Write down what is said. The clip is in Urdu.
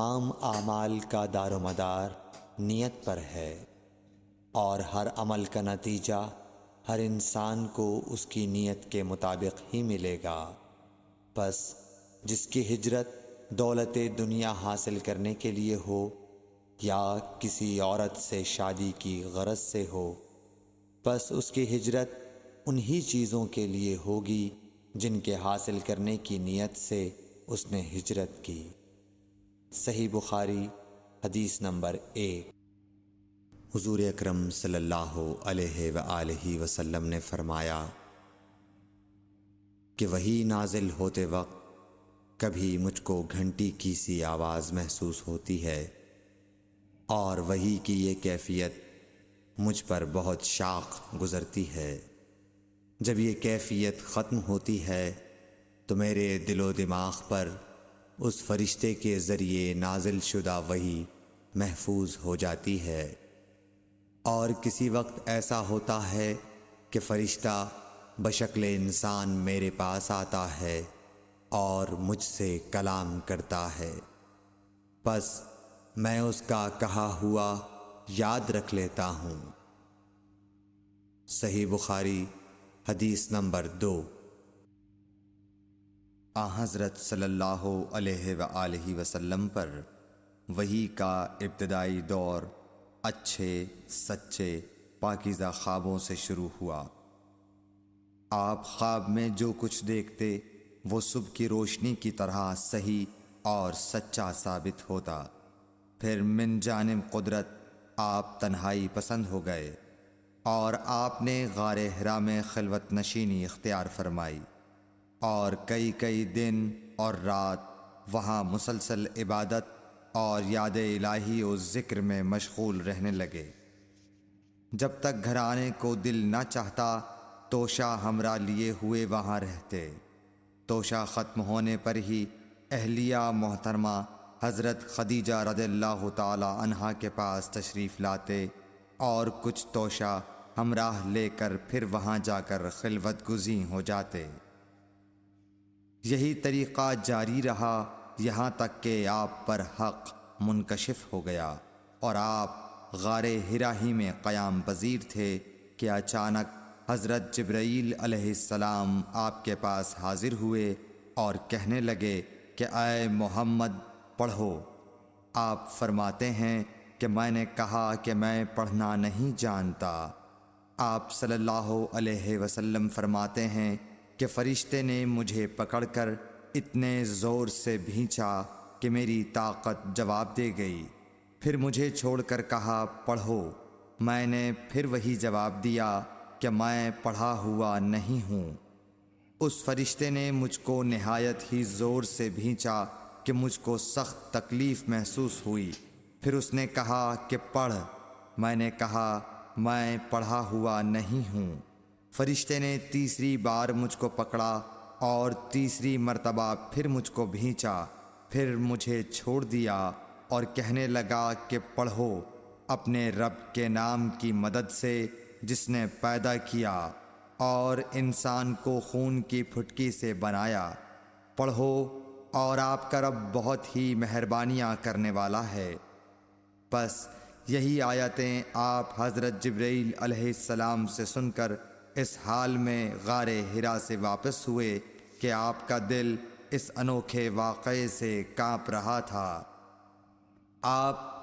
تمام اعمال کا دار و مدار نیت پر ہے، اور ہر عمل کا نتیجہ ہر انسان کو اس کی نیت کے مطابق ہی ملے گا۔ پس جس کی ہجرت دولت دنیا حاصل کرنے کے لیے ہو یا کسی عورت سے شادی کی غرض سے ہو، پس اس کی ہجرت انہی چیزوں کے لیے ہوگی جن کے حاصل کرنے کی نیت سے اس نے ہجرت کی۔ صحیح بخاری حدیث نمبر 1۔ حضور اکرم صلی اللہ علیہ وآلہ وسلم نے فرمایا کہ وحی نازل ہوتے وقت کبھی مجھ کو گھنٹی کی سی آواز محسوس ہوتی ہے، اور وحی کی یہ کیفیت مجھ پر بہت شاق گزرتی ہے۔ جب یہ کیفیت ختم ہوتی ہے تو میرے دل و دماغ پر اس فرشتے کے ذریعے نازل شدہ وحی محفوظ ہو جاتی ہے، اور کسی وقت ایسا ہوتا ہے کہ فرشتہ بشکل انسان میرے پاس آتا ہے اور مجھ سے کلام کرتا ہے، پس میں اس کا کہا ہوا یاد رکھ لیتا ہوں۔ صحیح بخاری حدیث نمبر 2۔ حضرت صلی اللہ علیہ وآلہ وسلم پر وحی کا ابتدائی دور اچھے سچے پاکیزہ خوابوں سے شروع ہوا۔ آپ خواب میں جو کچھ دیکھتے وہ صبح کی روشنی کی طرح صحیح اور سچا ثابت ہوتا۔ پھر من جانب قدرت آپ تنہائی پسند ہو گئے، اور آپ نے غار حرا میں خلوت نشینی اختیار فرمائی، اور کئی دن اور رات وہاں مسلسل عبادت اور یاد الہی و ذکر میں مشغول رہنے لگے۔ جب تک گھر آنے کو دل نہ چاہتا توشہ ہمراہ لیے ہوئے وہاں رہتے۔ توشہ ختم ہونے پر ہی اہلیہ محترمہ حضرت خدیجہ رضی اللہ تعالی عنہا کے پاس تشریف لاتے، اور کچھ توشہ ہمراہ لے کر پھر وہاں جا کر خلوت گزین ہو جاتے۔ یہی طریقہ جاری رہا یہاں تک کہ آپ پر حق منکشف ہو گیا، اور آپ غار حرا ہی میں قیام پذیر تھے کہ اچانک حضرت جبرائیل علیہ السلام آپ کے پاس حاضر ہوئے اور کہنے لگے کہ اے محمد پڑھو۔ آپ فرماتے ہیں کہ میں نے کہا کہ میں پڑھنا نہیں جانتا۔ آپ صلی اللہ علیہ وسلم فرماتے ہیں کہ فرشتے نے مجھے پکڑ کر اتنے زور سے بھینچا کہ میری طاقت جواب دے گئی، پھر مجھے چھوڑ کر کہا پڑھو۔ میں نے پھر وہی جواب دیا کہ میں پڑھا ہوا نہیں ہوں۔ اس فرشتے نے مجھ کو نہایت ہی زور سے بھینچا کہ مجھ کو سخت تکلیف محسوس ہوئی، پھر اس نے کہا کہ پڑھ۔ میں نے کہا میں پڑھا ہوا نہیں ہوں۔ فرشتے نے تیسری بار مجھ کو پکڑا اور تیسری مرتبہ پھر مجھ کو بھینچا، پھر مجھے چھوڑ دیا اور کہنے لگا کہ پڑھو اپنے رب کے نام کی مدد سے جس نے پیدا کیا اور انسان کو خون کی پھٹکی سے بنایا۔ پڑھو اور آپ کا رب بہت ہی مہربانیاں کرنے والا ہے۔ پس یہی آیتیں آپ حضرت جبرائیل علیہ السلام سے سن کر اس حال میں غار حرا سے واپس ہوئے کہ آپ کا دل اس انوکھے واقعے سے کانپ رہا تھا۔ آپ